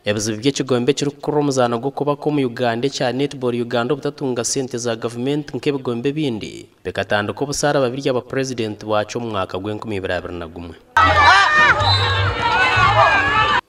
ebizibu by'ekigombe kiri kukora omuzano gw'okuba mu Uganda cya Netball Uganda obutatunga sente za government nk'ebigombe bindi bikatandika obusara babiri aba president wacu mu mwaka gw'2021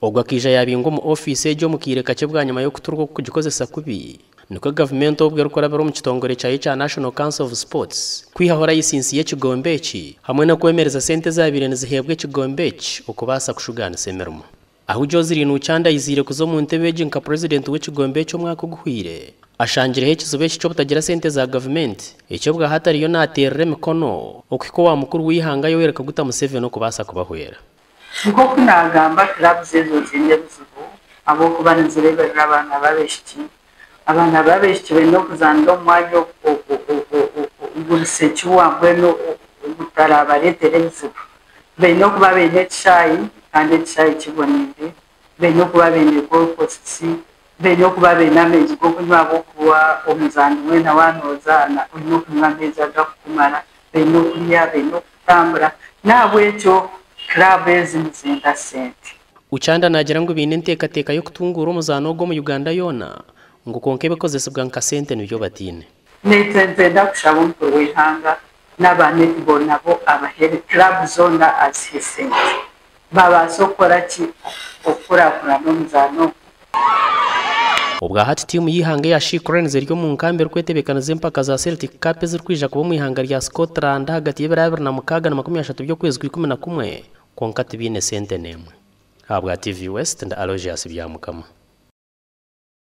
ogwa kija yabingo mu office ejo mukireka cyebwa nyuma yo kuturwa kugikozesa kubi niko government obwe rukorabero mu kitongore cya National Council of Sports kwihahora yisinsi y'ekigombe eki hamwe no kwemereza sente za birene zihebwe ekigombe eki okubasa kushugana semermo aho Joziri Nuchanda yizire kuzo mu ntebe nka president w'ekigombe cyo mwaka guhwire ashangireho ekizibe cyo butagira sente za government icyo bwa hatari yo naterere mikono okiko wa mukuru wihanga yo wereka guta Museveni no kubasa kubahwera nko kunagamba club zezo zinde buzibu abo kubanizireba abana babeshiki beno kuzando mwajo ubulise cyuwa bweno ubutarabaretere buzibu beno kuba bene cyayi kandi cyayi kibonende beno kuba bene goposisi beno kuba bene amezi go kunywa bo kuwa omuzando wena wanozana uno kunywa amezi agakumara beno kuriya beno kutambura nabwe cyo club ezinzinda sente Uchanda nagira ngo bine ntekateka yo kutungura omuzano go mu Uganda yona ngo konke bekozesebwa nka sente nibyo batine netenzenda kushaba umukuru w'ihanga n'abanetball nabo abahere club zona asisente babasokora ki okura n'omuzano ubwa hati timu yihanga ya Shikren ziryo mu nkambe rwetebekana zempaka za Celtic Cup zirkwija kuba mu ihanga rya Scotland hagati y'Ibirabiri na Mukaga na 30 byo kwezi kwa 11 konka tibine sente nemwe habwa TV West nda Aloysius byamukama